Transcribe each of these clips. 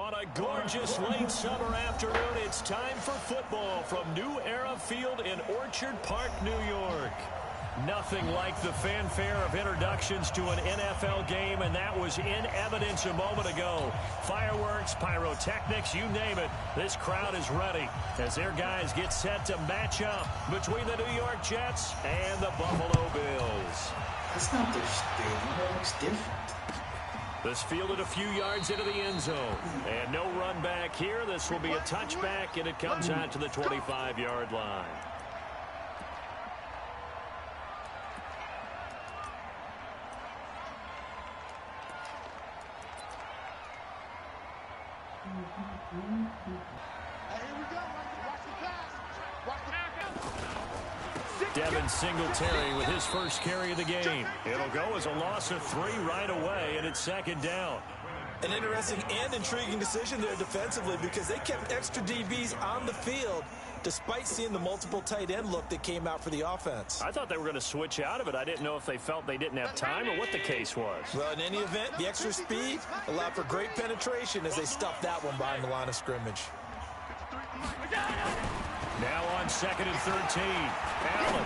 On a gorgeous late summer afternoon, it's time for football from New Era Field in Orchard Park, New York. Nothing like the fanfare of introductions to an NFL game, and that was in evidence a moment ago. Fireworks, pyrotechnics, you name it. This crowd is ready as their guys get set to match up between the New York Jets and the Buffalo Bills. That's not their stadium. It looks different. This fielded a few yards into the end zone. And no run back here. This will be a touchback, and it comes out to the 25-yard line. Devin Singletary with his first carry of the game. It'll go as a loss of 3 right away, and it's second down. An interesting and intriguing decision there defensively because they kept extra DBs on the field despite seeing the multiple tight end look that came out for the offense. I thought they were going to switch out of it. I didn't know if they felt they didn't have time or what the case was. Well, in any event, the extra speed allowed for great penetration as they stuffed that one behind the line of scrimmage. Now on 2nd and 13. Allen.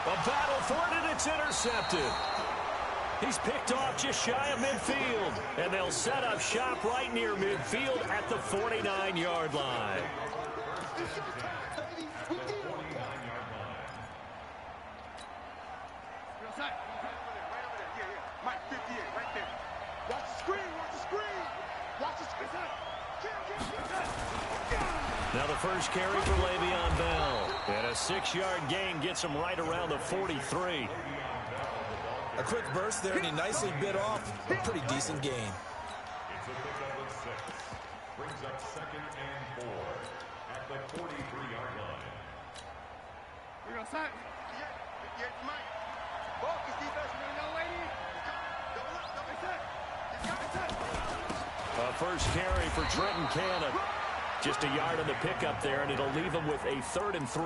A battle for it, and it's intercepted. He's picked off just shy of midfield. And they'll set up shop right near midfield at the 49-yard line. Now the first carry for Le'Veon Bell. And a 6-yard gain gets him right around the 43. A quick burst there, and he nicely bit off a pretty decent gain. Brings up 2nd and 4 at the 43-yard line. We're going to start. A first carry for Trenton Cannon. Just a yard on the pickup there, and it'll leave him with a 3rd and 3.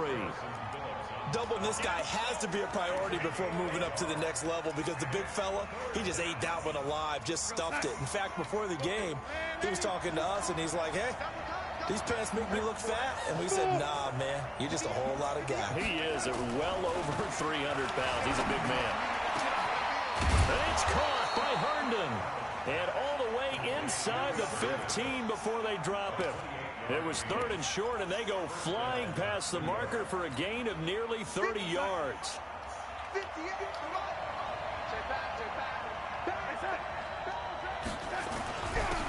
Doubling this guy has to be a priority before moving up to the next level because the big fella, he just ate that one alive, just stuffed it. In fact, before the game, he was talking to us, and he's like, hey, these pants make me look fat. And we said, nah, man, you're just a whole lot of guy. He is well over 300 pounds. He's a big man. And it's caught by Herndon. And all the way inside the 15 before they drop him. It was 3rd and short, and they go flying past the marker for a gain of nearly 30 yards.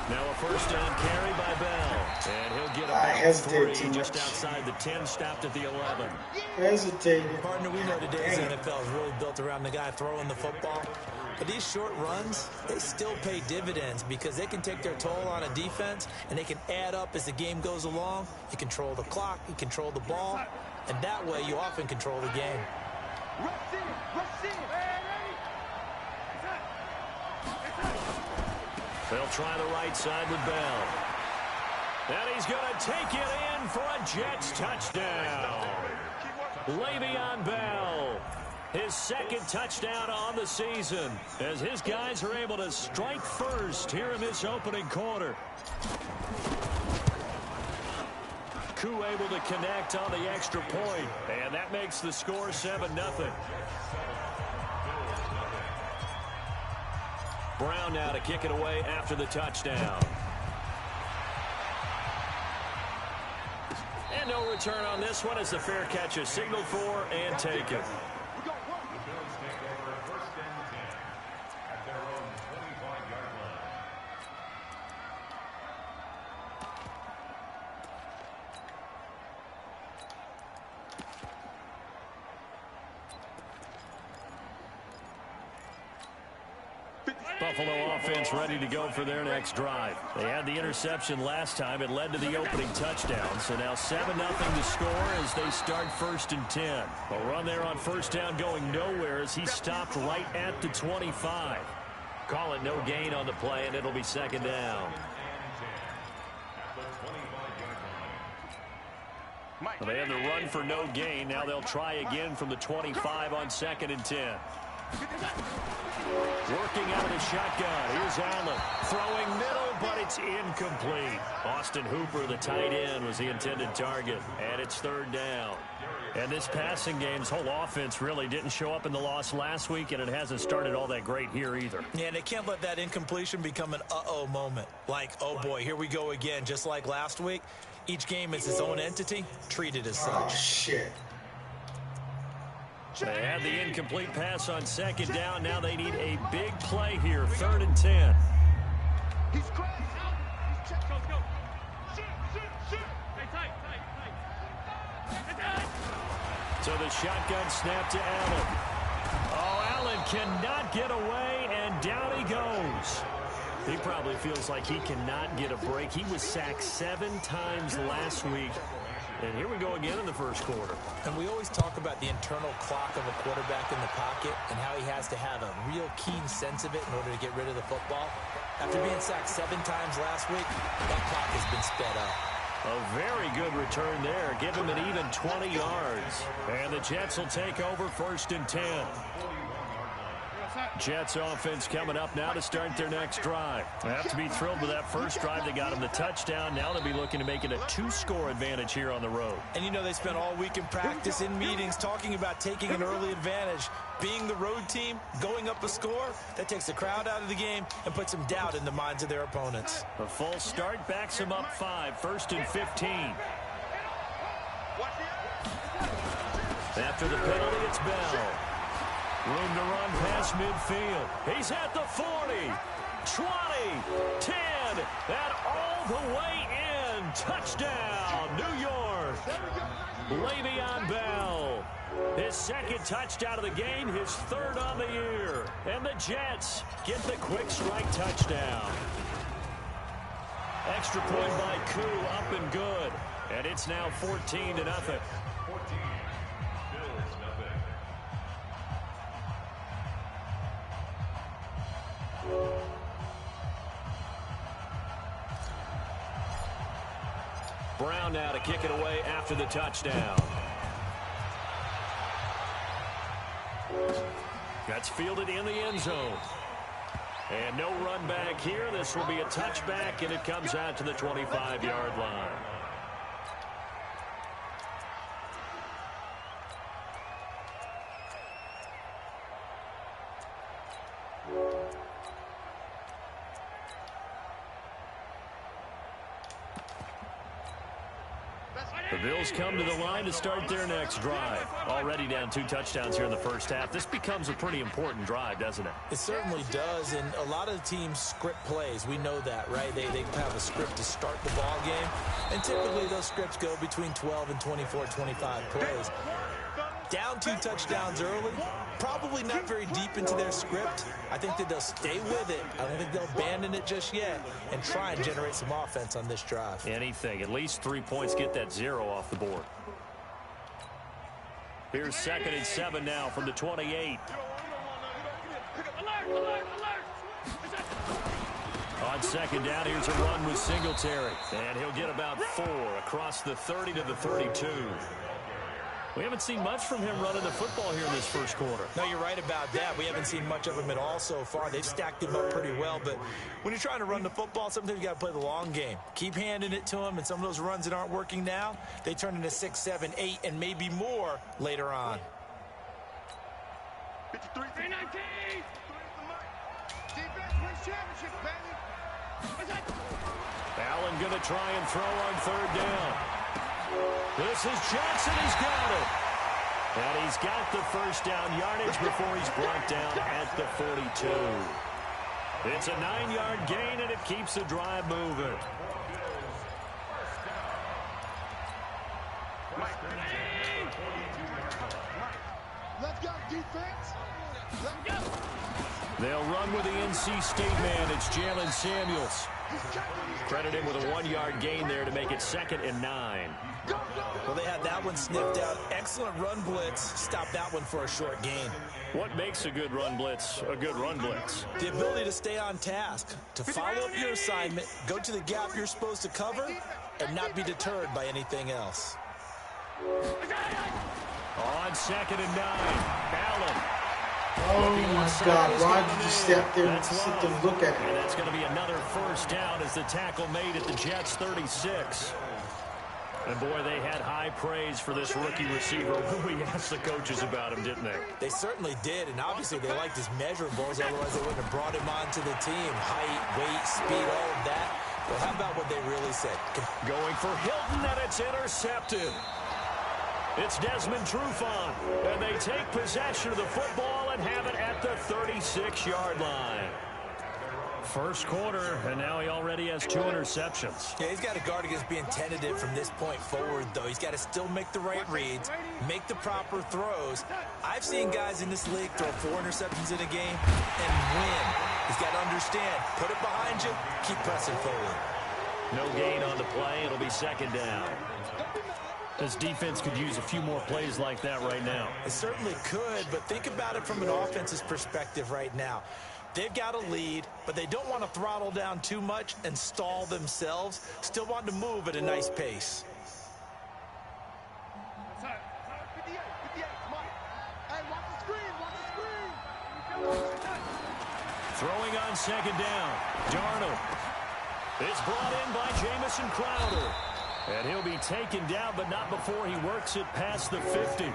Now a first down carry by Bell. And he'll get about 3 just outside the 10, stopped at the 11. Hesitated. Partner, we know today's NFL is really built around the guy throwing the football. But these short runs, they still pay dividends because they can take their toll on a defense, and they can add up as the game goes along. You control the clock, you control the ball, and that way you often control the game. They'll try the right side with Bell. And he's going to take it in for a Jets touchdown. Le'Veon Bell. His 2nd touchdown on the season as his guys are able to strike first here in this opening quarter. Koo able to connect on the extra point, and that makes the score 7-0. Brown now to kick it away after the touchdown. And no return on this one as the fair catch is signaled for and taken. Buffalo offense ready to go for their next drive. They had the interception last time. It led to the opening touchdown. So now 7-0 to score as they start 1st and 10. A run there on first down going nowhere as he stopped right at the 25. Call it no gain on the play, and it'll be 2nd down. Well, they had the run for no gain. Now they'll try again from the 25 on 2nd and 10. Working out of the shotgun. Here's Allen. Throwing middle, but it's incomplete. Austin Hooper, the tight end, was the intended target. And it's third down. And this passing game's whole offense really didn't show up in the loss last week, and it hasn't started all that great here either. Yeah, and they can't let that incompletion become an uh-oh moment. Like, oh boy, here we go again, just like last week. Each game is its own entity, treated as such. Oh, shit. They had the incomplete pass on second down. Now they need a big play here, 3rd and 10. He's crazy. He's check. Go. Shoot. Hey, tight. So the shotgun snap to Allen. Oh, Allen cannot get away, and down he goes. He probably feels like he cannot get a break. He was sacked 7 times last week. And here we go again in the first quarter. And we always talk about the internal clock of a quarterback in the pocket and how he has to have a real keen sense of it in order to get rid of the football. After being sacked 7 times last week, that clock has been sped up. A very good return there. Give him an even 20 yards. And the Jets will take over 1st and 10. Jets offense coming up now to start their next drive. They have to be thrilled with that first drive. They got them the touchdown. Now they'll be looking to make it a 2-score advantage here on the road. And you know they spent all week in practice, in meetings, talking about taking an early advantage. Being the road team, going up a score, that takes the crowd out of the game and puts some doubt in the minds of their opponents. A false start backs them up 5, 1st and 15. After the penalty, it's Bell. Room to run past midfield. He's at the 40, 20, 10, and all the way in. Touchdown, New York. Le'Veon Bell. His 2nd touchdown of the game, his 3rd on the year. And the Jets get the quick strike touchdown. Extra point by Koo, up and good. And it's now 14-0. Brown now to kick it away after the touchdown. That's fielded in the end zone. And no run back here. This will be a touchback, and it comes out to the 25-yard line. The Bills come to the line to start their next drive. Already down 2 touchdowns here in the first half. This becomes a pretty important drive, doesn't it? It certainly does, and a lot of the teams script plays. We know that, right? They have a script to start the ball game, and typically those scripts go between 12 and 24, 25 plays. Down 2 touchdowns early, probably not very deep into their script. I think that they'll stay with it. I don't think they'll abandon it just yet and try and generate some offense on this drive. Anything. At least 3 points. Get that 0 off the board. Here's 2nd and 7 now from the 28. On 2nd down, here's a run with Singletary. And he'll get about 4 across the 30 to the 32. We haven't seen much from him running the football here in this first quarter. No, you're right about that. We haven't seen much of him at all so far. They've stacked him up pretty well, but when you're trying to run the football, sometimes you got to play the long game. Keep handing it to him, and some of those runs that aren't working now, they turn into 6, 7, 8, and maybe more later on. 53, 319. Defense wins championship, baby. Allen going to try and throw on 3rd down. This is Johnson. He's got it. And he's got the first down yardage before he's brought down at the 42. It's a 9-yard gain, and it keeps the drive moving. Let's go, defense. Let's go. They'll run with the NC State man. It's Jalen Samuels. Credit him with a 1-yard gain there to make it 2nd and 9. Well, they had that one sniffed out. Excellent run blitz. Stop that one for a short gain. What makes a good run blitz a good run blitz? The ability to stay on task, to follow up your assignment, go to the gap you're supposed to cover, and not be deterred by anything else. On 2nd and 9, Allen. Oh my God, why did you step there and sit there and look at And it? that's going to be another first down as the tackle made at the Jets' 36. And boy, they had high praise for this rookie receiver when we asked the coaches about him, didn't they? They certainly did, and obviously they liked his measurables, otherwise they wouldn't have brought him onto the team. Height, weight, speed, all of that. Well, how about what they really said? Going for Hilton, and it's intercepted. It's Desmond Trufant, and they take possession of the football and have it at the 36-yard line. First quarter, and now he already has 2 interceptions. Yeah, he's got to guard against being tentative from this point forward, though. He's got to still make the right reads, make the proper throws. I've seen guys in this league throw 4 interceptions in a game and win. He's got to understand, put it behind you, keep pressing forward. No gain on the play. It'll be second down. This defense could use a few more plays like that right now. It certainly could, but think about it from an offense's perspective right now. They've got a lead, but they don't want to throttle down too much and stall themselves. Still want to move at a nice pace. Throwing on second down. Darnold. It's brought in by Jamison Crowder. And he'll be taken down, but not before he works it past the 50.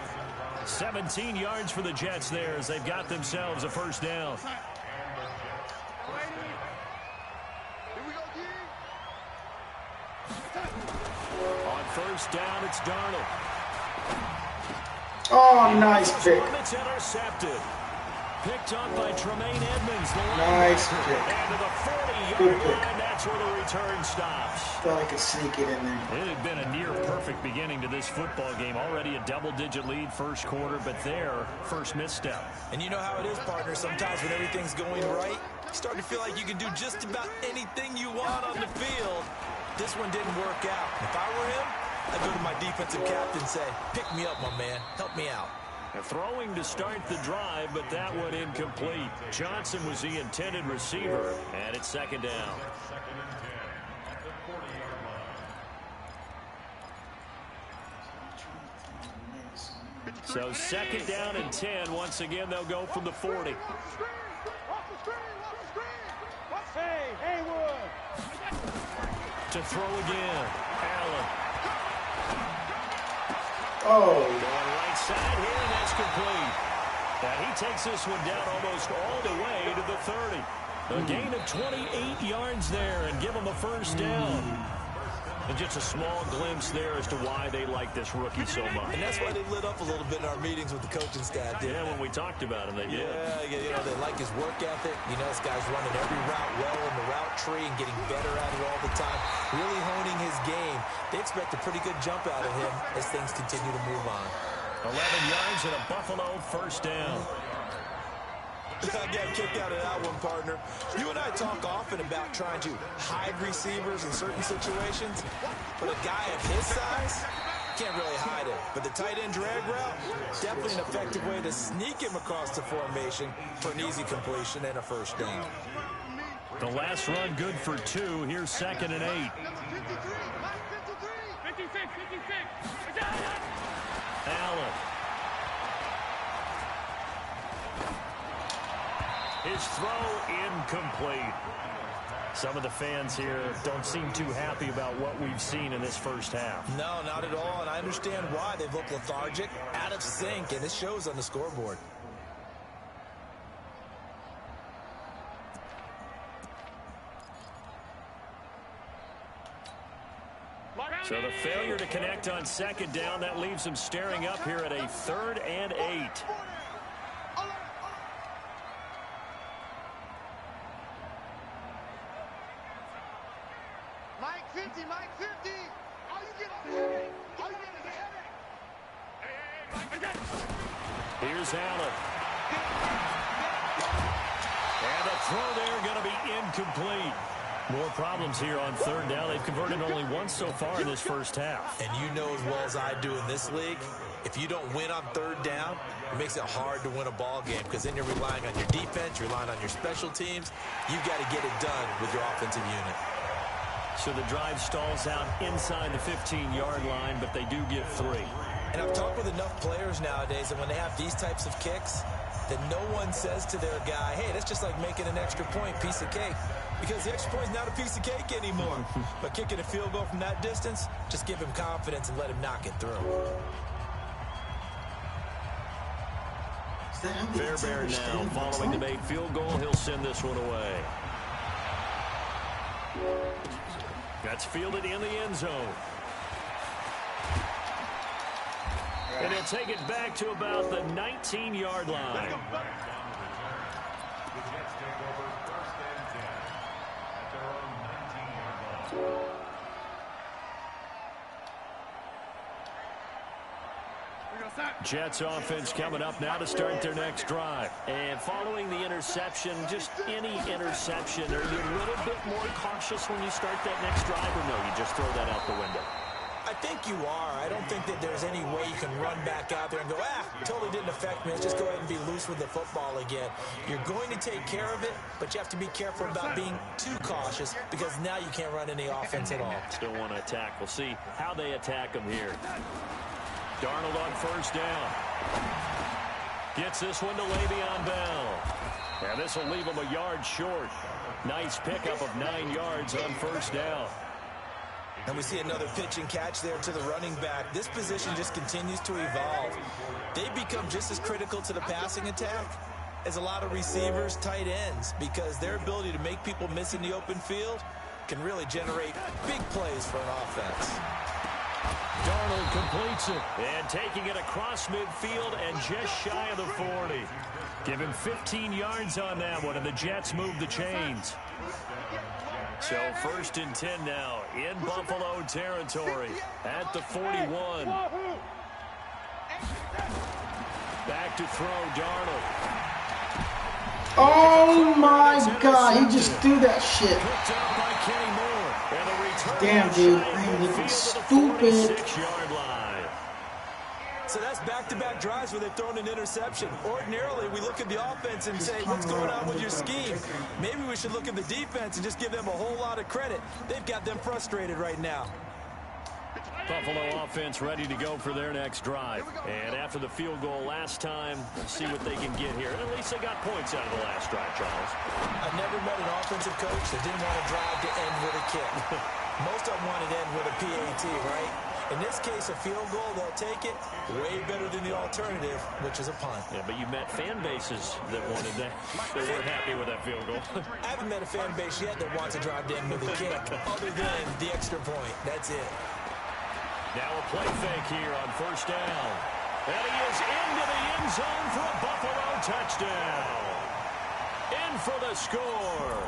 17 yards for the Jets there as they've got themselves a first down. On first down, it's Darnold. Oh, nice pick. It's intercepted. Picked up by Tremaine Edmonds. Nice pick. And to the 40-yard Good pick. line, that's where the return stops. Thought I could sneak it in there. It had been a near-perfect beginning to this football game. Already a double-digit lead first quarter, but their first misstep. And you know how it is, partner. Sometimes when everything's going right, you start to feel like you can do just about anything you want on the field. This one didn't work out. If I were him, I'd go to my defensive captain and say, pick me up, my man. Help me out. Throwing to start the drive, but that one incomplete. Johnson was the intended receiver, and it's second down. So second down and 10. Once again, they'll go from the 40. To throw again. Allen. Oh. Going right side here, and that's complete. And he takes this one down almost all the way to the 30. A gain of 28 yards there and give him a first down. And just a small glimpse there as to why they like this rookie so much. And that's why they lit up a little bit in our meetings with the coaching staff. Yeah, when we talked about him, they did. Yeah, you know, they like his work ethic. You know, this guy's running every route well in the route tree and getting better at it all the time. Really honing his game. They expect a pretty good jump out of him as things continue to move on. 11 yards and a Buffalo first down. I got kicked out of that one, partner. You and I talk often about trying to hide receivers in certain situations, but a guy of his size can't really hide it. But the tight end drag route, definitely an effective way to sneak him across the formation for an easy completion and a first down. The last run good for 2. Here's second and 8. Allen. His throw incomplete. Some of the fans here don't seem too happy about what we've seen in this first half. No, not at all, and I understand why. They've looked lethargic, out of sync, and it shows on the scoreboard. So the failure to connect on second down, that leaves them staring up here at a 3rd and 8. Mike 50, Mike 50. All you get is a headache. All you get is a headache. Here's Allen. And the throw there going to be incomplete. More problems here on 3rd down. They've converted only once so far in this first half. And you know as well as I do in this league, if you don't win on 3rd down, it makes it hard to win a ball game because then you're relying on your defense, you're relying on your special teams. You've got to get it done with your offensive unit. So the drive stalls out inside the 15-yard line, but they do get 3. And I've talked with enough players nowadays that when they have these types of kicks, that no one says to their guy, hey, that's just like making an extra point, piece of cake. Because the extra point is not a piece of cake anymore. But kicking a field goal from that distance, just give him confidence and let him knock it through. Fairbairn now following the made field goal. He'll send this one away. That's fielded in the end zone. And he'll take it back to about the 19-yard line. The Jets take over 1st and 10 at their own 19-yard line. Jets offense coming up now to start their next drive. And following the interception, just any interception, are you a little bit more cautious when you start that next drive, or no, you just throw that out the window? I think you are. I don't think that there's any way you can run back out there and go, totally didn't affect me. Let's just go ahead and be loose with the football again. You're going to take care of it, but you have to be careful about being too cautious because now you can't run any offense at all. Still want to attack. We'll see how they attack them here. Darnold on 1st down. Gets this one to Le'Veon Bell. And this will leave him a yard short. Nice pickup of 9 yards on 1st down. And we see another pitch and catch there to the running back. This position just continues to evolve. They become just as critical to the passing attack as a lot of receivers, tight ends, because their ability to make people miss in the open field can really generate big plays for an offense. Darnold completes it. And taking it across midfield and just shy of the 40. Give him 15 yards on that one, and the Jets move the chains. So 1st and 10 now in Buffalo territory at the 41. Back to throw, Darnold. Oh my God, he just threw that shit. Picked out by Kenny Moore. And the return Damn, dude, I'm looking stupid. So that's back-to-back drives where they've thrown an interception. Ordinarily, we look at the offense and say, what's going on with your scheme? Maybe we should look at the defense and just give them a whole lot of credit. They've got them frustrated right now. Buffalo offense ready to go for their next drive. And after the field goal last time, let's see what they can get here. At least they got points out of the last drive, Charles. I've never met an offensive coach that didn't want a drive to end with a kick. Most of them want it to end with a PAT, right? In this case, a field goal, they'll take it way better than the alternative, which is a punt. Yeah, but you met fan bases that wanted that. They weren't happy with that field goal. I haven't met a fan base yet that wants a drive to end with a kick, other than the extra point. That's it. Now a play fake here on 1st down. And he is into the end zone for a Buffalo touchdown. In for the score,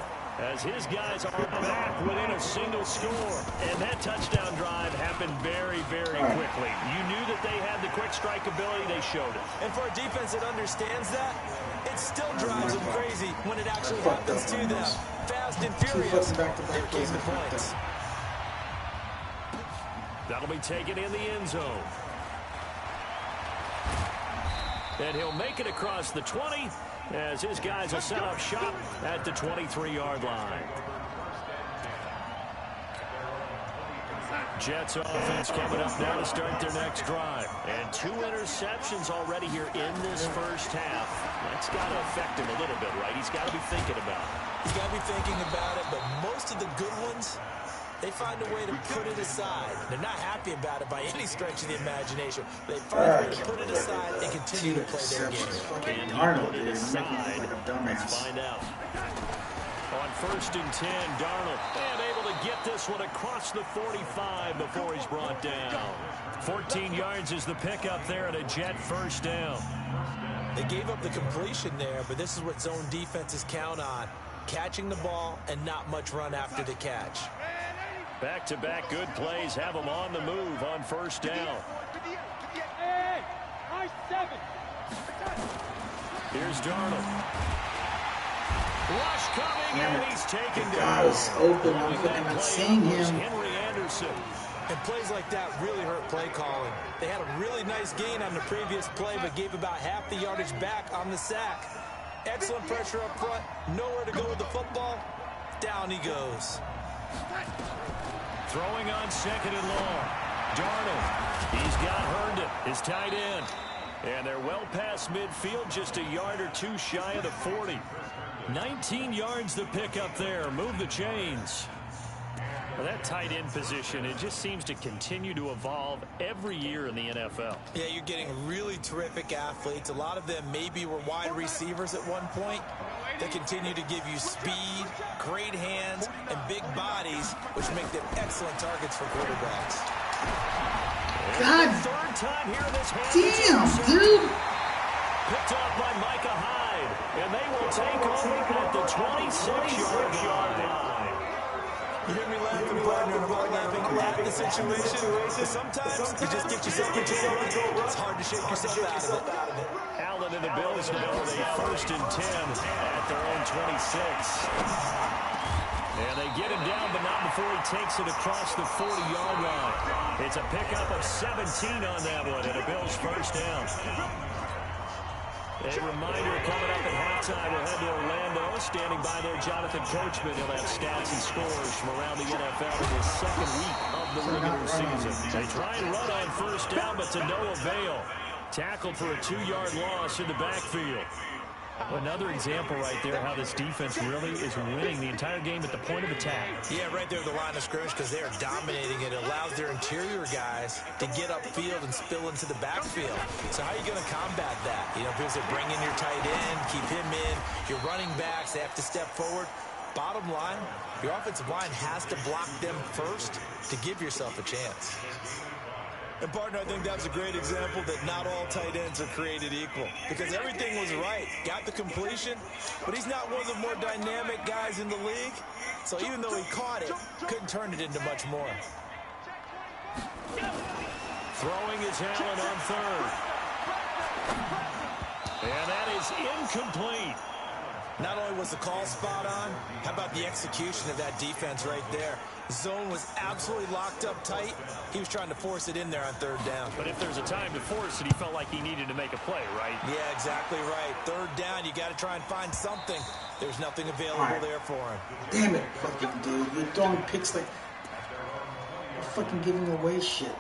as his guys are back within a single score. And that touchdown drive happened very, very quickly. You knew that they had the quick strike ability. They showed it. And for a defense that understands that, it still drives them crazy when it actually happens to them. Fast and furious, they're keeping the points. That'll be taken in the end zone. And he'll make it across the 20 as his guys will set up shop at the 23-yard line. Jets offense coming up now to start their next drive. And 2 interceptions already here in this first half. That's got to affect him a little bit, right? He's got to be thinking about it. He's got to be thinking about it, but most of the good ones, they find a way to put it aside. They're not happy about it by any stretch of the imagination. They find a way to put it aside and continue to play their game. Can he put it aside? Let's find out. On 1st and 10, Darnold, and able to get this one across the 45 before he's brought down. 14 yards is the pickup there at a Jet 1st down. They gave up the completion there, but this is what zone defenses count on. Catching the ball and not much run after the catch. Back-to-back good plays have them on the move on 1st down. Here's Darnold. Rush coming, and he's taken down. God is open. I'm looking at seeing him. Henry Anderson. And plays like that really hurt play calling. They had a really nice gain on the previous play, but gave about half the yardage back on the sack. Excellent pressure up front. Nowhere to go with the football. Down he goes. Throwing on 2nd and long. Darnold He's got Herndon, his tight end. And they're well past midfield, just a yard or two shy of the 40. 19 yards the pick up there. Move the chains. Well, that tight end position, it just seems to continue to evolve every year in the NFL. Yeah, you're getting really terrific athletes. A lot of them maybe were wide receivers at one point. They continue to give you speed, great hands, and big bodies, which make them excellent targets for quarterbacks. God damn, dude. Picked up by Micah Hyde, and they will take over at the 26-yard line. You hear me laughing, partner, and I'm laughing at the situation. But sometimes you just get yourself into a run. It's hard to shake yourself out of it. Allen and the Bills now with a 1st and 10 at their own 26. And they get him down, but not before he takes it across the 40-yard line. It's a pickup of 17 on that one, and a Bills first down. A reminder coming up at halftime, we'll head to Orlando. Standing by there, Jonathan Coachman. He'll have stats and scores from around the NFL in his second week of the regular season. They try and run on first down, but to no avail. Tackled for a 2-yard loss in the backfield. Another example right there how this defense really is winning the entire game at the point of attack. Yeah, right there at the line of scrimmage because they are dominating it. It allows their interior guys to get upfield and spill into the backfield. So how are you going to combat that? You know, because they bring in your tight end, keep him in. Your running backs, they have to step forward. Bottom line, your offensive line has to block them first to give yourself a chance. And, partner, I think that's a great example that not all tight ends are created equal. Because everything was right. Got the completion, but he's not one of the more dynamic guys in the league. So even though he caught it, couldn't turn it into much more. Throwing is Allen on 3rd. And that is incomplete. Not only was the call spot on, how about the execution of that defense right there? Zone was absolutely locked up tight. He was trying to force it in there on 3rd down. But if there's a time to force it, he felt like he needed to make a play, right? Yeah, exactly right. 3rd down, you got to try and find something. There's nothing available there for him. Damn it, fucking dude. You're throwing picks like... You're fucking giving away shit.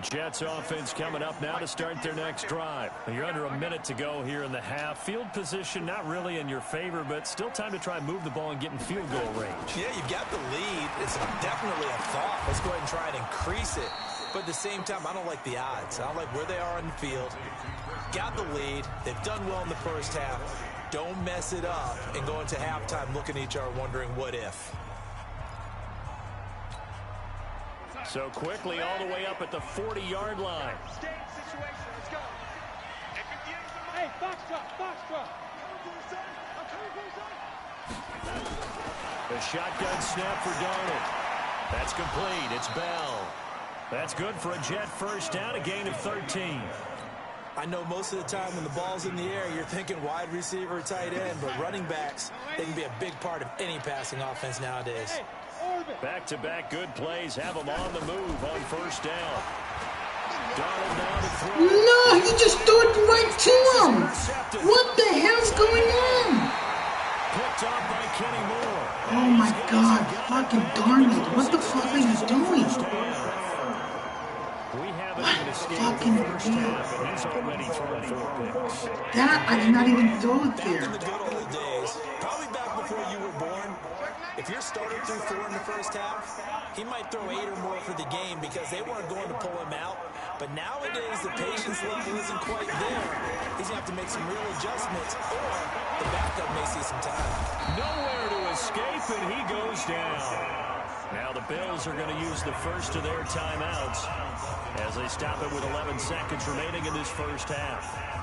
Jets offense coming up now to start their next drive. You're under a minute to go here in the half. Field position not really in your favor, but still time to try and move the ball and get in field goal range. Yeah, you've got the lead. It's definitely a thought. Let's go ahead and try and increase it. But at the same time, I don't like the odds. I don't like where they are on the field. Got the lead. They've done well in the first half. Don't mess it up and go into halftime looking at each other wondering what if. So quickly all the way up at the 40-yard line. Hey, box drop. The shotgun snap for Darnold. That's complete. It's Bell. That's good for a Jet first down, a gain of 13. I know most of the time when the ball's in the air, you're thinking wide receiver, tight end, but running backs, they can be a big part of any passing offense nowadays. Back-to-back good plays have them on the move on first down. Darnold now to throw. No, he just threw it right to him. What the hell's going on? Picked up by Kenny Moore. Oh my God, fucking Darnold. What the fuck are you doing? We haven't even escaped the first half, and he's already thrown 4 picks. That, I did not even throw it there. Back in the good old days, probably back before you were born, if your starter threw 4 in the first half, he might throw 8 or more for the game because they weren't going to pull him out. But nowadays, the patience level isn't quite there. He's going to have to make some real adjustments, or the backup may see some time. Nowhere to escape, and he goes down. Now the Bills are going to use the first of their timeouts as they stop it with 11 seconds remaining in this first half.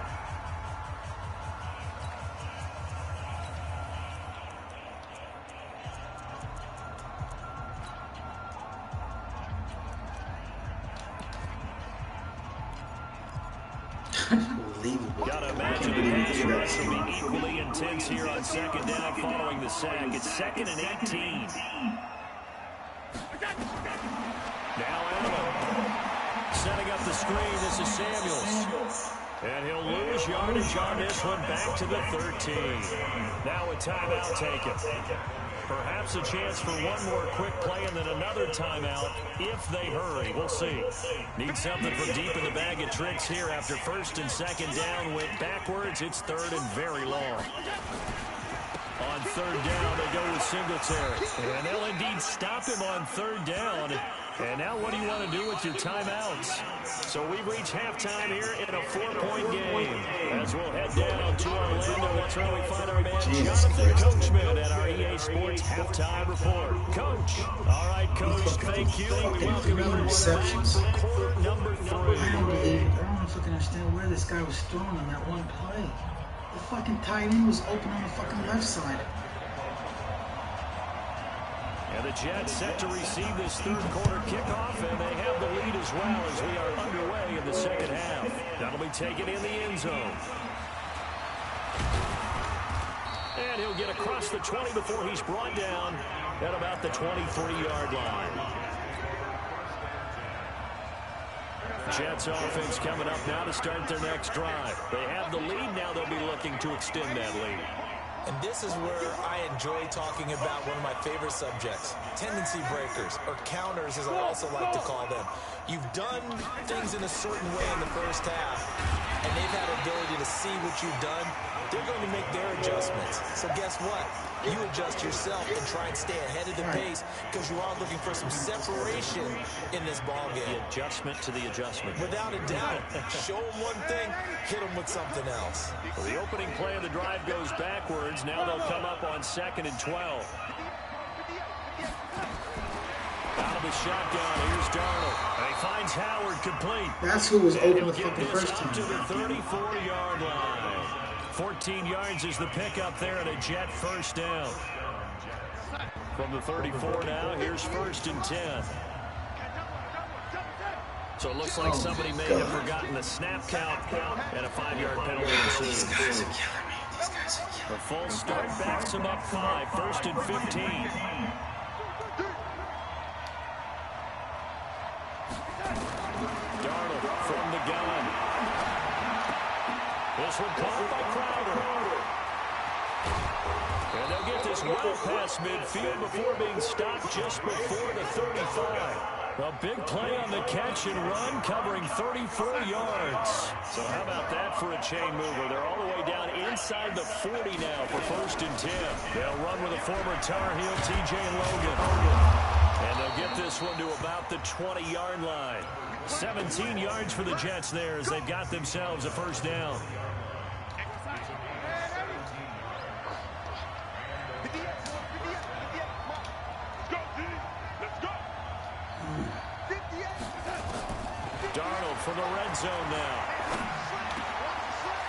Gotta imagine the pass rush will be equally intense here on second down following the sack. It's 2nd and 18. Now Allen setting up the screen. This is Samuels. And he'll lose yardage on this one back to the 13. Now a timeout taken. Perhaps a chance for one more quick play and then another timeout if they hurry. We'll see. Need something from deep in the bag of tricks here after first and second down. Went backwards. It's third and very long. On third down, they go with Singletary. And they'll indeed stop him on third down. And now what do you want to do with your timeouts? So we've reached halftime here in a 4-point game. As we'll head down to Orlando, that's where we find our man Jonathan Coachman at our EA Sports Halftime Report. Coach. All right, Coach, thank you. We welcome you receptions. quarter number 3. I don't believe it. I don't know if I can understand where this guy was throwing on that one play. The fucking tight end was open on the fucking left side. And the Jets set to receive this third quarter kickoff, and they have the lead as well as we are underway in the second half. That'll be taken in the end zone. And he'll get across the 20 before he's brought down at about the 23-yard line. Jets offense coming up now to start their next drive. They have the lead now. They'll be looking to extend that lead. And this is where I enjoy talking about one of my favorite subjects, tendency breakers, or counters as I also like to call them. You've done things in a certain way in the first half, and they've had the ability to see what you've done. They're going to make their adjustments. So guess what? You adjust yourself and try and stay ahead of the pace because you are looking for some separation in this ball game. The adjustment to the adjustment. Without a doubt. Show them one thing, hit them with something else. Well, the opening play of the drive goes backwards. Now they'll come up on 2nd and 12. Out of the shotgun, here's Darnold. And he finds Howard complete. That's who was open He'll the fucking get this first up to time. the 34-yard line. 14 yards is the pickup there, and a Jet first down. From the 34 now, here's 1st and 10. So it looks like somebody may have forgotten the snap count and a 5-yard penalty. These guys are killing me. These guys are killing me. The full start backs him up 5, 1st and 15. Darnold from the gun. This one caught by Crowder. And they'll get this well past midfield before being stopped just before the 35. A big play on the catch and run, covering 34 yards. So how about that for a chain mover? They're all the way down inside the 40 now for 1st and 10. They'll run with a former Tar Heel, TJ Logan. And they'll get this one to about the 20-yard line. 17 yards for the Jets there as they've got themselves a first down. Darnold from the red zone now.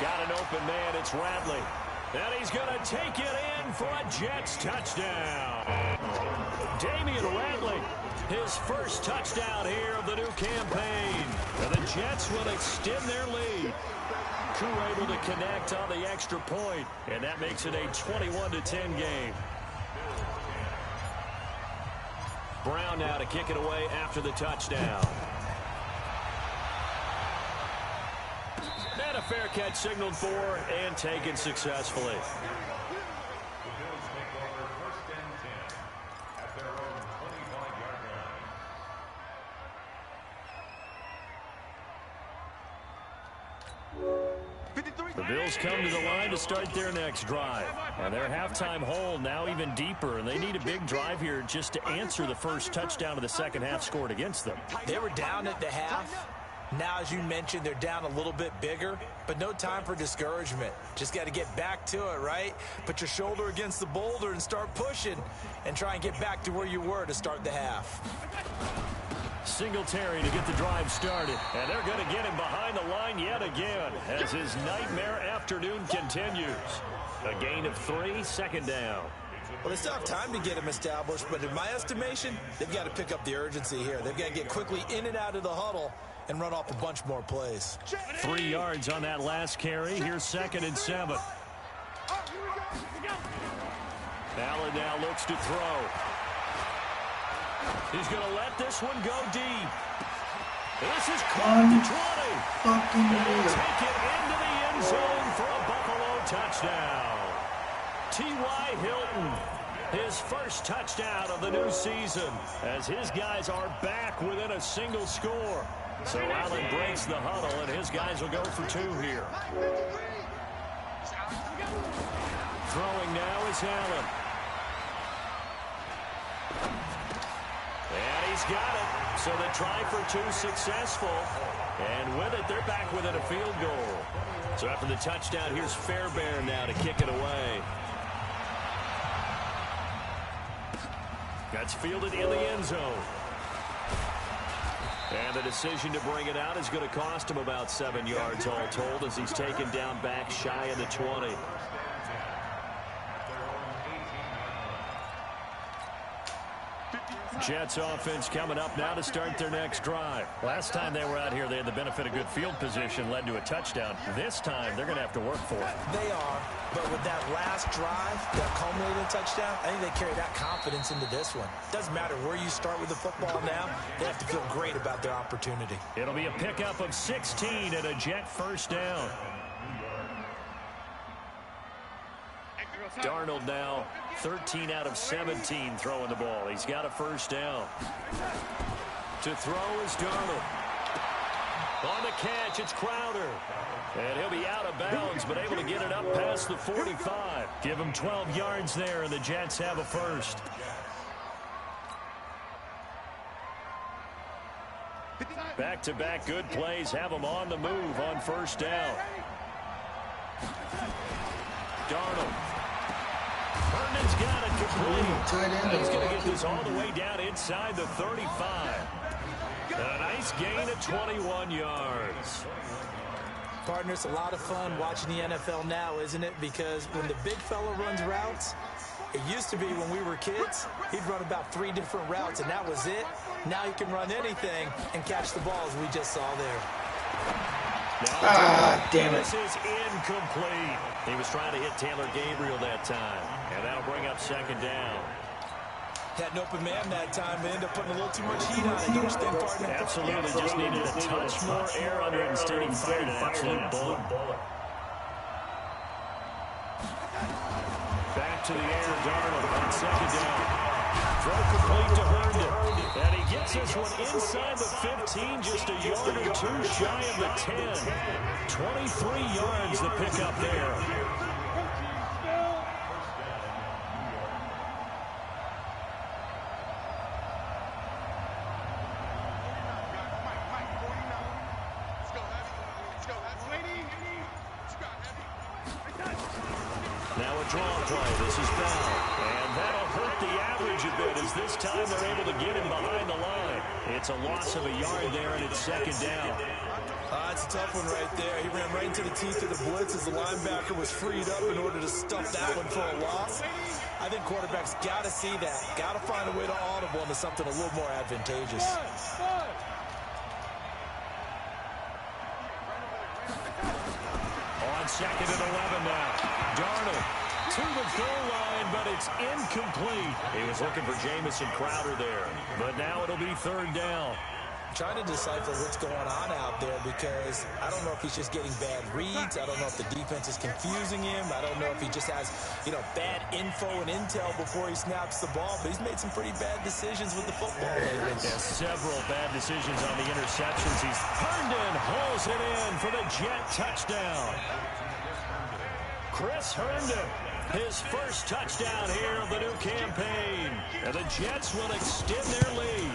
Got an open man. It's Radley. And he's going to take it in for a Jets touchdown. Damian Radley, his first touchdown here of the new campaign. And the Jets will extend their lead. Crew able to connect on the extra point. And that makes it a 21-10 game. Brown now to kick it away after the touchdown. And a fair catch signaled for and taken successfully. The Bills take over 1st and 10 at their own 25-yard line. The Bills come to the line to start their next drive. And their halftime hole now even deeper. And they need a big drive here just to answer the first touchdown of the second half scored against them. They were down at the half. Now, as you mentioned, they're down a little bit bigger, but no time for discouragement. Just got to get back to it, right? Put your shoulder against the boulder and start pushing and try and get back to where you were to start the half. Singletary to get the drive started. And they're going to get him behind the line yet again as his nightmare afternoon continues. A gain of 3, 2nd down. Well, they still have time to get him established, but in my estimation, they've got to pick up the urgency here. They've got to get quickly in and out of the huddle and run off a bunch more plays. 3 yards on that last carry. Here's 2nd and 7. Allen now looks to throw. He's going to let this one go deep. This is caught at the 20. Fucking They'll take it into the end zone for a Buffalo touchdown. T.Y. Hilton His first touchdown of the new season as his guys are back within a single score. So Allen breaks the huddle, and his guys will go for 2 here. Throwing now is Allen. And he's got it. So the try for 2 successful. And with it, they're back within a field goal. So after the touchdown, here's Fairbairn now to kick it away. That's fielded in the end zone. And the decision to bring it out is going to cost him about 7 yards all told as he's taken down back shy of the 20. Jets offense coming up now to start their next drive. Last time they were out here, they had the benefit of good field position, led to a touchdown. This time, they're going to have to work for it. They are, but with that last drive, that culminating touchdown, I think they carry that confidence into this one. Doesn't matter where you start with the football now, they have to feel great about their opportunity. It'll be a pickup of 16 and a Jet first down. Darnold now 13 out of 17 throwing the ball. He's got a first down. To throw is Darnold. On the catch, it's Crowder. And he'll be out of bounds, but able to get it up past the 45. Give him 12 yards there, and the Jets have a first. Back-to-back good plays have them on the move on first down. Darnold. Herndon's got it complete. He's going to get this all the way down inside the 35. A nice gain of 21 yards. Partner, it's a lot of fun watching the NFL now, isn't it? Because when the big fella runs routes, it used to be when we were kids, he'd run about 3 different routes, and that was it. Now he can run anything and catch the balls we just saw there. Damn it. This is incomplete. He was trying to hit Taylor Gabriel that time, and that'll bring up second down. Had an open man that time, but ended up putting a little too much heat on it, don't you think, partner? Absolutely, just needed a touch more air under it. Instead, he fired an absolute bullet. Back to the air, Darnold on second down. Throw complete to Herndon. And he gets this one inside the 15, just a yard or 2 shy of the 10. 23 yards to pick up there. Now a draw play. This is Bell. And that'll hurt the average a bit as this time they're able to get him behind the line. It's a loss of a yard there, and it's second down. It's a tough one right there. He ran right into the teeth of the blitz as the linebacker was freed up in order to stuff that one for a loss. I think quarterbacks got to see that. Got to find a way to audible into something a little more advantageous. On second and 11 now. Darnold to the goal line, but it's incomplete. He was looking for Jamison Crowder there, but now it'll be third down. Trying to decipher what's going on out there because I don't know if he's just getting bad reads. I don't know if the defense is confusing him. I don't know if he just has, bad info and intel before he snaps the ball. But he's made some pretty bad decisions with the football lately. Yeah, several bad decisions on the interceptions. Herndon hauls it in for the Jet touchdown. Chris Herndon, his first touchdown here of the new campaign. And the Jets will extend their lead.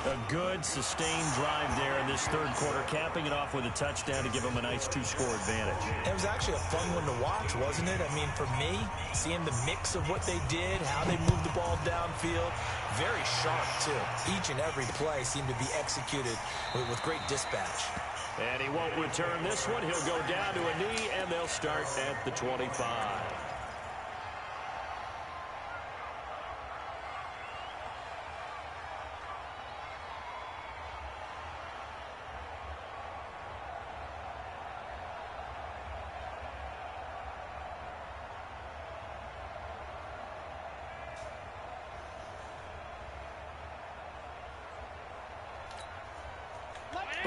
A good, sustained drive there in this third quarter, capping it off with a touchdown to give them a nice 2-score advantage. It was actually a fun one to watch, wasn't it? I mean, for me, seeing the mix of what they did, how they moved the ball downfield, very sharp, too. Each and every play seemed to be executed with great dispatch. And he won't return this one. He'll go down to a knee, and they'll start at the 25.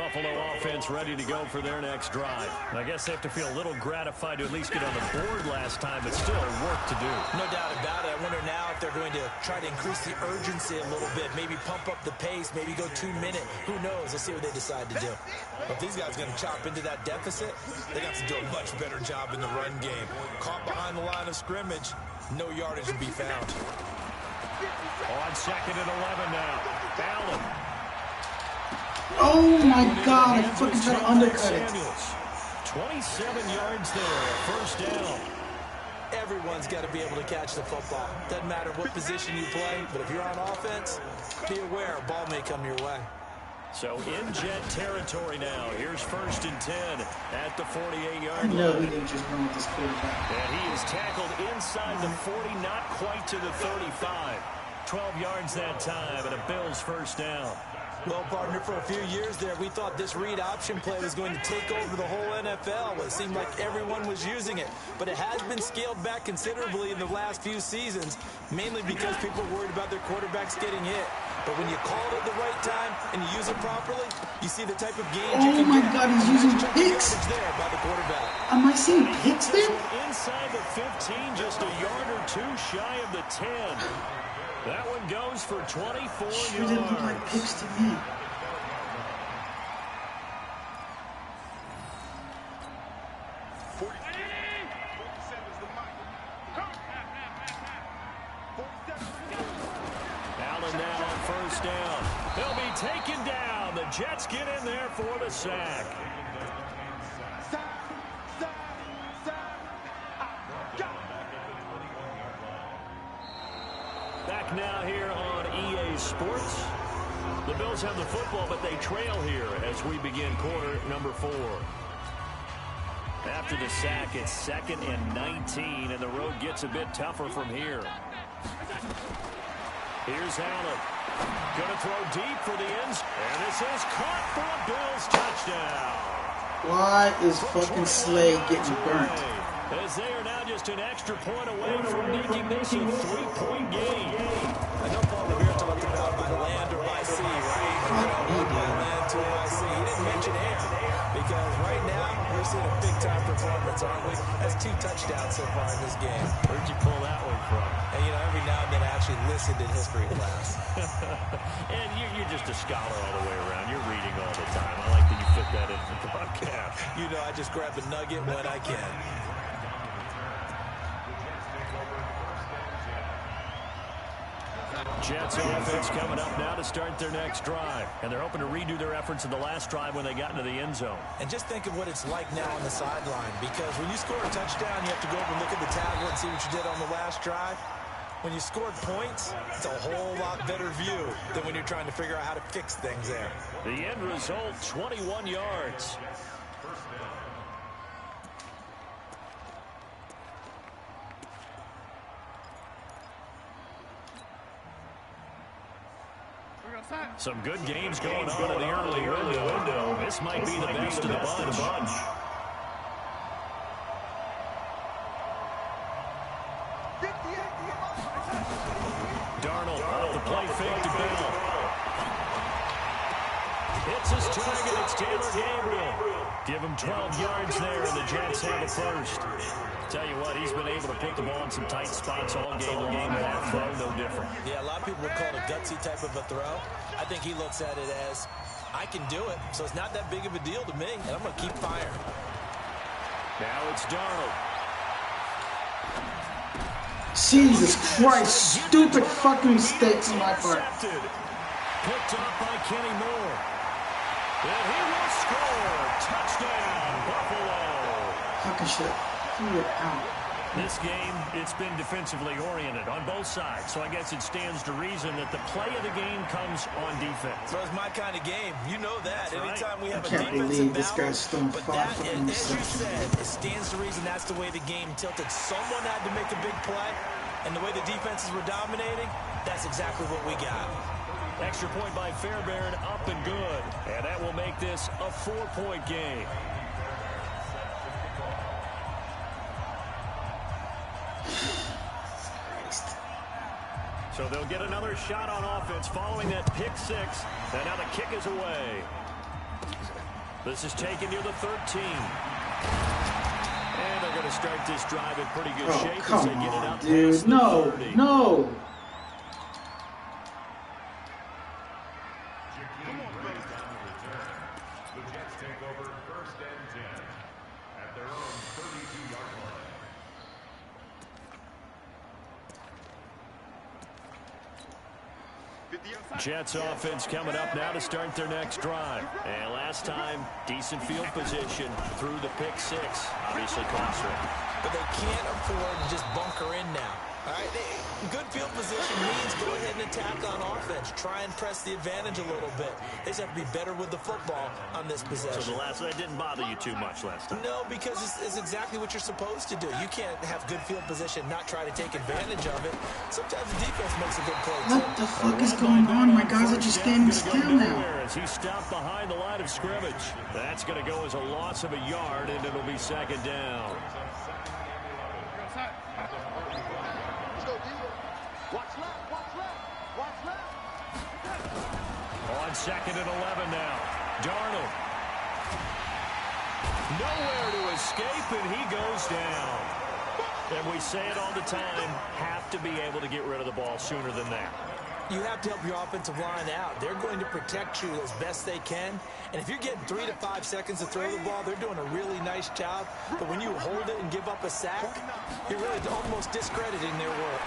Buffalo offense ready to go for their next drive. I guess they have to feel a little gratified to at least get on the board last time, but still work to do. No doubt about it. I wonder now if they're going to try to increase the urgency a little bit, maybe pump up the pace, maybe go 2-minute. Who knows? Let's see what they decide to do. If these guys are going to chop into that deficit, they got to do a much better job in the run game. Caught behind the line of scrimmage, no yardage to be found. On 2nd and 11 now. Allen. Oh my God, I fucking tried to undercut it. 27 yards there, first down. Everyone's got to be able to catch the football. Doesn't matter what position you play, but if you're on offense, be aware a ball may come your way. So in Jet territory now. Here's 1st and 10 at the 48-yard line. No, we didn't just run with this quarterback. And he is tackled inside the 40, not quite to the 35. 12 yards that time, and a Bills first down. Well, partner, for a few years there, we thought this read option play was going to take over the whole NFL. It seemed like everyone was using it. But it has been scaled back considerably in the last few seasons, mainly because people are worried about their quarterbacks getting hit. But when you call it at the right time and you use it properly, you see the type of gains you can get. Oh my God, he's using picks. There by the quarterback. Am I seeing picks there? Inside the 15, just a yard or two shy of the 10. That one goes for 24 Sure yards. didn't look like picks to me. Allen now on first down. They'll be taken down. The Jets get in there for the sack. Back now here on EA Sports. The Bills have the football, but they trail here as we begin quarter number 4. After the sack, it's 2nd and 19, and the road gets a bit tougher from here. Here's Allen. Going to throw deep for the ends, and this is caught for a Bills touchdown. Why is fucking Slade getting burnt? As they are now just an extra point away from making this a 3-point game. I know Paul Revere talked about by land or by sea, right? By land to by sea. He didn't mention air because right now we're seeing a big-time performance, aren't we? That's 2 touchdowns so far in this game. Where'd you pull that one from? And, you know, every now and then I actually listened in history class. And you're just a scholar all the way around. You're reading all the time. I like that you fit that in the broadcast. You know, I just grab a nugget when I can. Jets offense coming up now to start their next drive. And they're hoping to redo their efforts in the last drive when they got into the end zone. And just think of what it's like now on the sideline. Because when you score a touchdown, you have to go over and look at the tablet and see what you did on the last drive. When you scored points, it's a whole lot better view than when you're trying to figure out how to fix things there. The end result, 21 yards. Some good games going on in the early window. This might be the best of the bunch. Darnold off the play fake to Bell. Hits his target. It's Taylor Gabriel. Give him 12 yards there, and the Jets have it first. Tell you what, he's been able to put the ball in some tight spots all game long. That throw, no different. Yeah, a lot of people would call it a gutsy type of a throw. I think he looks at it as, I can do it, so it's not that big of a deal to me, and I'm going to keep firing. Now it's Darnold. Jesus Christ, stupid fucking mistakes on my part. Picked up by Kenny Moore. And he will score. Touchdown, Buffalo. Fucking shit. Threw it out. This game, it's been defensively oriented on both sides, so I guess it stands to reason that the play of the game comes on defense. So it's my kind of game. You know that. That's anytime we have I a can't defensive believe this battle, guy's throwing but 5 that, fucking as you interceptions. said, it stands to reason that's the way the game tilted. Someone had to make a big play, and the way the defenses were dominating, that's exactly what we got. Extra point by Fairbairn, up and good. And that will make this a 4-point game. So they'll get another shot on offense following that pick 6. And now the kick is away. This is taken near the 13. And they're going to start this drive in pretty good shape as they get it up past the 30. No. The Jets take over first and 10 at their own 32-yard line. Jets offense coming up now to start their next drive. And last time, decent field position through the pick six. Obviously costly. But they can't afford to just bunker in now. All right, good field position means go ahead and attack on offense. Try and press the advantage a little bit. They just have to be better with the football on this possession. So that didn't bother you too much last time? No, because it's exactly what you're supposed to do. You can't have good field position, not try to take advantage of it. Sometimes the defense makes a good play, too. What the fuck is going on? My guys are just standing still now. As he stopped behind the line of scrimmage. That's going to go as a loss of a yard, and it'll be second down. On second and 11 now. Darnold. Nowhere to escape, and he goes down. And we say it all the time, have to be able to get rid of the ball sooner than that. You have to help your offensive line out. They're going to protect you as best they can. And if you're getting 3 to 5 seconds to throw the ball, they're doing a really nice job. But when you hold it and give up a sack, you're really almost discrediting their work.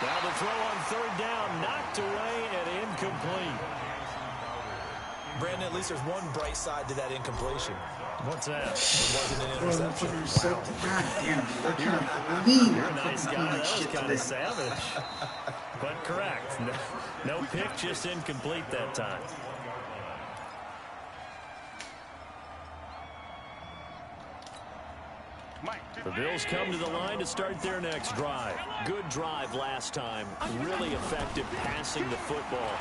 Now the throw on third down, knocked away and incomplete. Brandon, at least there's one bright side to that incompletion. What's that? It wasn't an interception. God damn it. I can't believe You're I'm a nice fucking guy. doing That this was shit kind today. of savage. But correct. No pick, just incomplete that time. The Bills come to the line to start their next drive. Good drive last time. Really effective passing the football.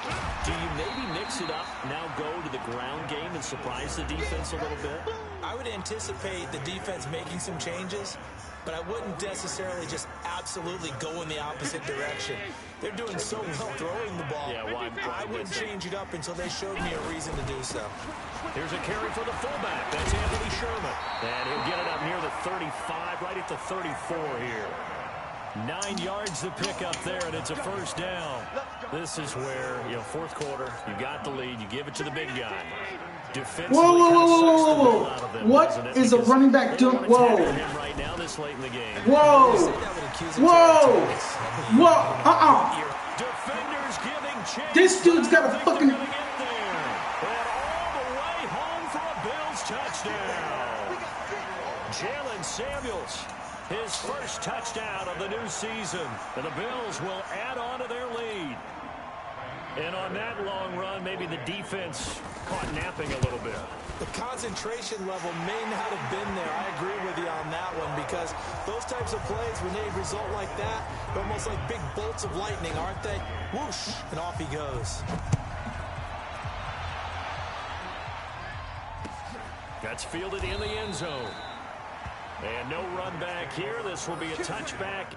Do you maybe mix it up, now go to the ground game and surprise the defense a little bit? I would anticipate the defense making some changes, but I wouldn't necessarily just absolutely go in the opposite direction. They're doing so well throwing the ball. Yeah, why I wouldn't change it up until they showed me a reason to do so. Here's a carry for the fullback. That's Anthony Sherman. And he'll get it up near the 35, right at the 34 here. 9 yards to pick up there, and it's a first down. This is where, fourth quarter, you got the lead, you give it to the big guy. Defensively, Whoa. What is a running back doing? Whoa. Right now, this late in the game. Whoa. Whoa. Whoa. Defenders giving chase. This dude's got a fucking... Touchdown. Jalen Samuels, his first touchdown of the new season. And the Bills will add on to their lead. And on that long run, maybe the defense caught napping a little bit. The concentration level may not have been there. I agree with you on that one, because those types of plays, when they result like that, they're almost like big bolts of lightning, aren't they? Whoosh, and off he goes. That's fielded in the end zone. And no run back here. This will be a touchback.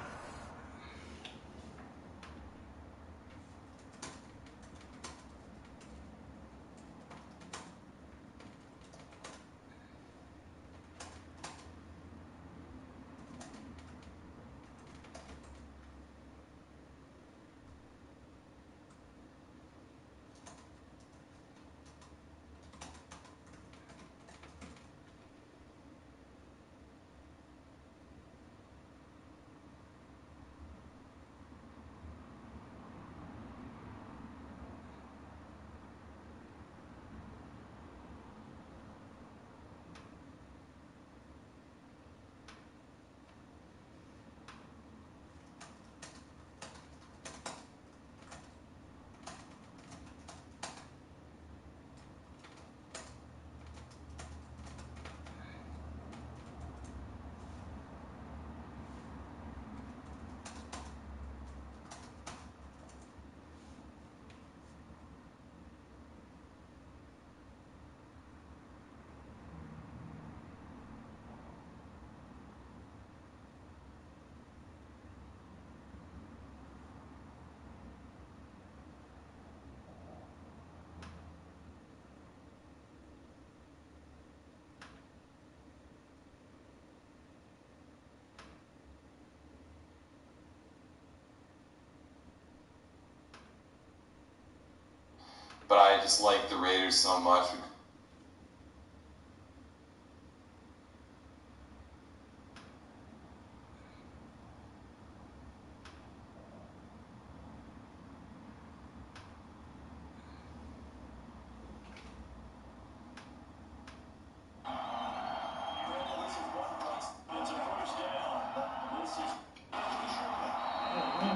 but I just like the Raiders so much.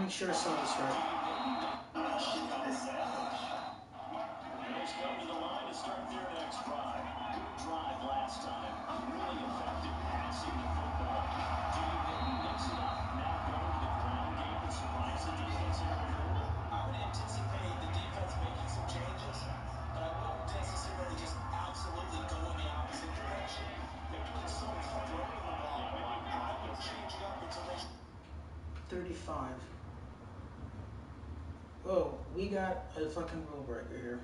Make sure I saw this right. He's come to the line to start their next drive. Good drive last time. Really effective passing the football. Do you maybe mix it up now going to the ground game and surprise the defense in the return? I would anticipate the defense making some changes, but I wouldn't necessarily just absolutely go in the opposite direction. Maybe consult throwing the ball a lot more, changing up until they 35. Oh, we got a fucking rule breaker here.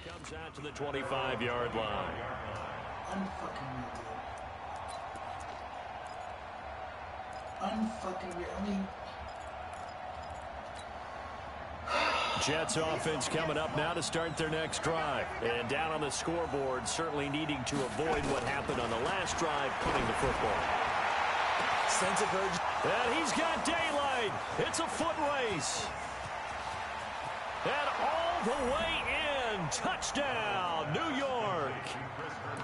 Comes out to the 25-yard line. Unfucking real. I mean, Jets offense coming up now to start their next drive. And down on the scoreboard, certainly needing to avoid what happened on the last drive, punting the football. sense of urgency. And he's got daylight. It's a foot race. And all the way in. Touchdown, New York.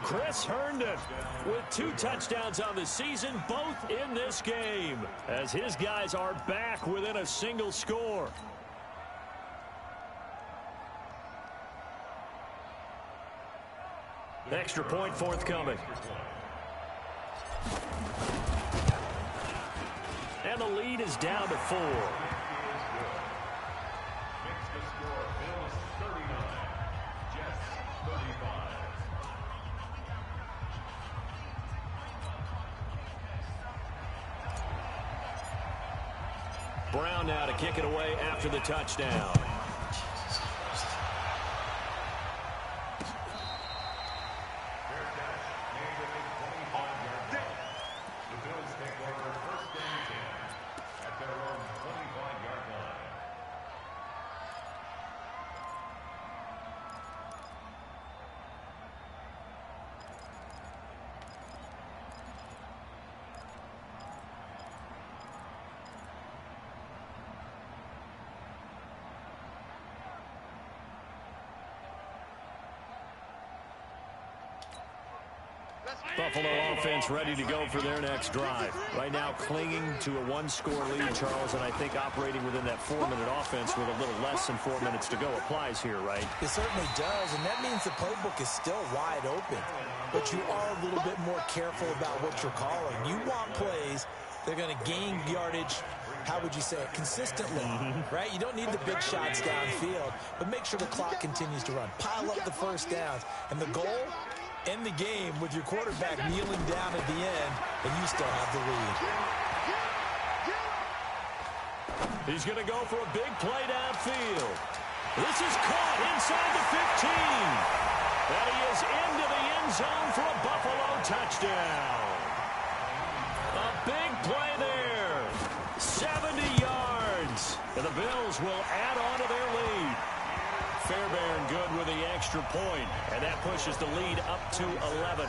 Chris Herndon with 2 touchdowns on the season, both in this game, as his guys are back within a single score. Extra point forthcoming. And the lead is down to 4. Brown now to kick it away after the touchdown. Buffalo offense ready to go for their next drive. Right now clinging to a 1-score lead, Charles, and I think operating within that 4-minute offense with a little less than 4 minutes to go applies here, right? It certainly does, and that means the playbook is still wide open. But you are a little bit more careful about what you're calling. You want plays They're going to gain yardage, how would you say it, consistently, right? You don't need the big shots downfield, but make sure the clock continues to run. Pile up the first downs. And the goal, end the game with your quarterback kneeling down at the end, and you still have the lead. He's going to go for a big play downfield. This is caught inside the 15. And he is into the end zone for a Buffalo touchdown. A big play there. 70 yards. And the Bills will add on to their lead. Fairbairn good with the extra point, and that pushes the lead up to 11.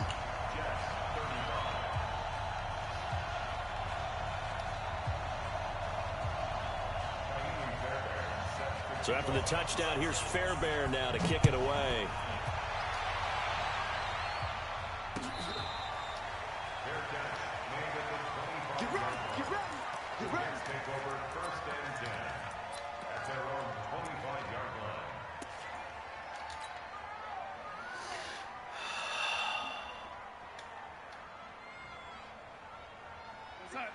So after the touchdown, here's Fairbairn now to kick it away. Take over first and 10 at their own 25-yard line.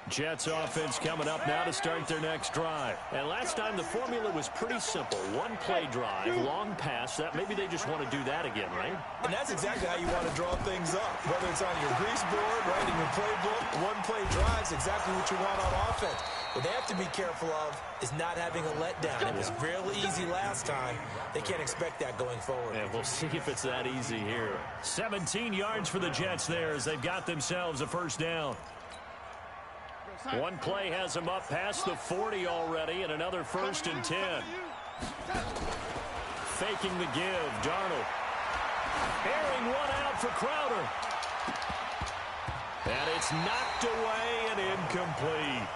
Jets offense coming up now to start their next drive. And last time the formula was pretty simple. One play drive, long pass. That maybe they just want to do that again, right? And that's exactly how you want to draw things up. Whether it's on your grease board, right, in your playbook, one play drives exactly what you want on offense. What they have to be careful of is not having a letdown. It was really easy last time. They can't expect that going forward. And we'll see if it's that easy here. 17 yards for the Jets there as they've got themselves a first down. One play has them up past the 40 already, and another first and 10. Faking the give, Darnold. Airing one out for Crowder. And it's knocked away and incomplete.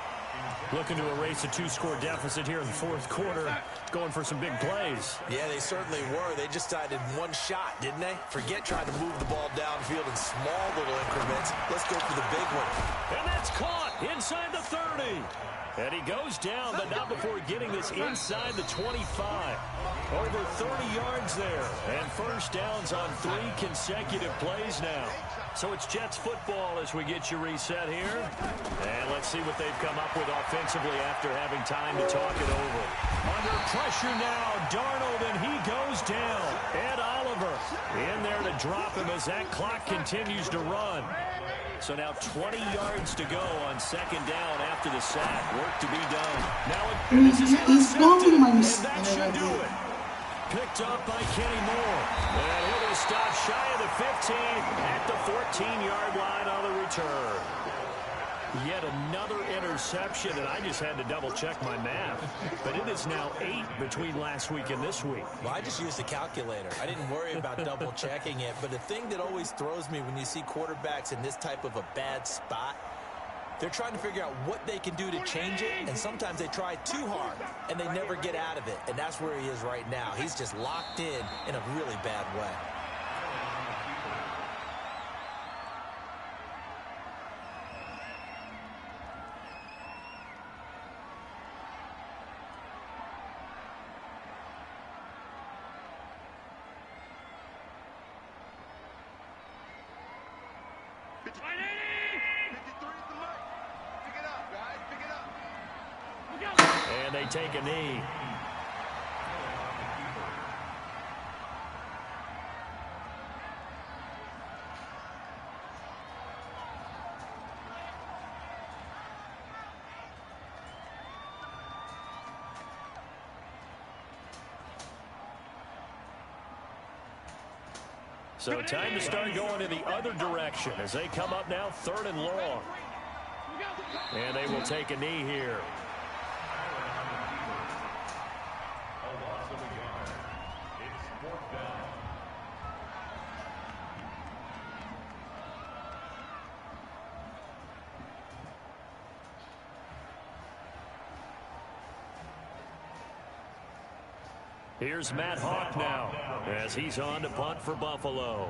Looking to erase a two-score deficit here in the fourth quarter, going for some big plays. Yeah, they certainly were. They just decided one shot, didn't they? Forget trying to move the ball downfield in small little increments. Let's go for the big one. And that's caught inside the 30. And he goes down, but not before getting this inside the 25. Over 30 yards there. And first downs on 3 consecutive plays now. So it's Jets football as we get you reset here. And let's see what they've come up with offensively after having time to talk it over. Under pressure now, Darnold, and he goes down. Ed Oliver in there to drop him as that clock continues to run. So now 20 yards to go on second down after the sack. Work to be done. Now this is intercepted, and that should do it. Picked up by Kenny Moore. And it will stop shy of the 15 at the 14-yard line on the return. Yet another interception, and I just had to double-check my math. But it is now 8 between last week and this week. Well, I just used a calculator. I didn't worry about double-checking it. But the thing that always throws me when you see quarterbacks in this type of a bad spot, they're trying to figure out what they can do to change it, and sometimes they try too hard, and they never get out of it. And that's where he is right now. He's just locked in a really bad way. And they take a knee. So time to start going in the other direction as they come up now 3rd and long. And they will take a knee here. Here's Matt Hawk now as he's on to punt for Buffalo.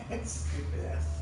Stupid ass.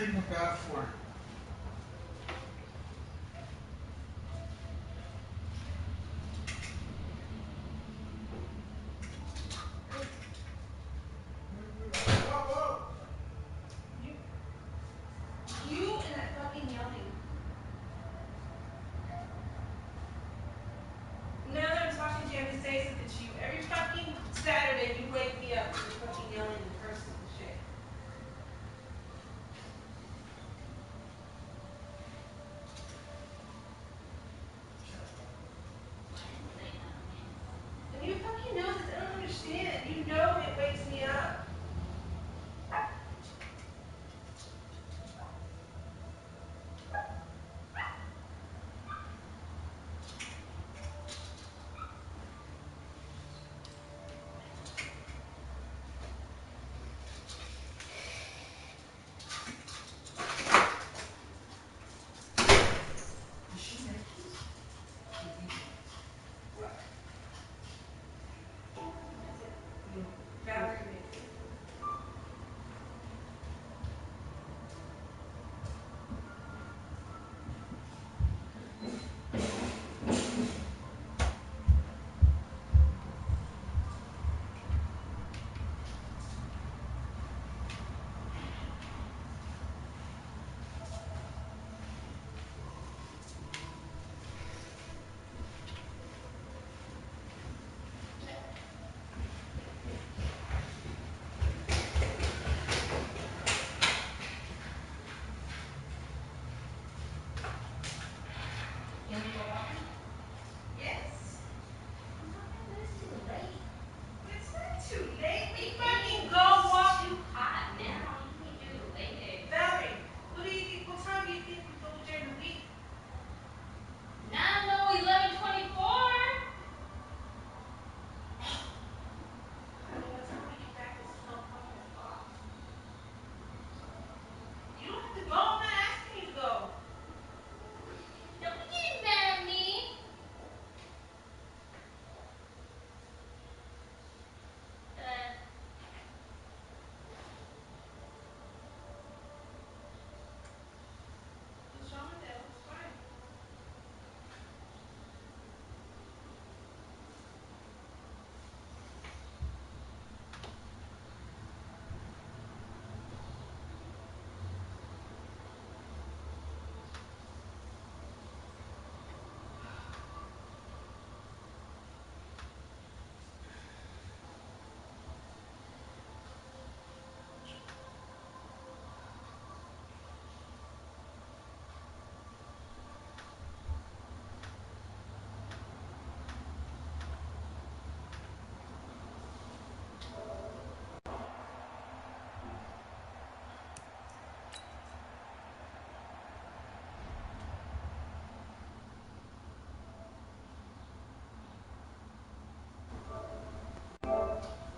taking a bath for? You and that fucking yelling. Now that I'm talking to you, I have to say something to you. Every fucking Saturday, you wake me up with your fucking yelling.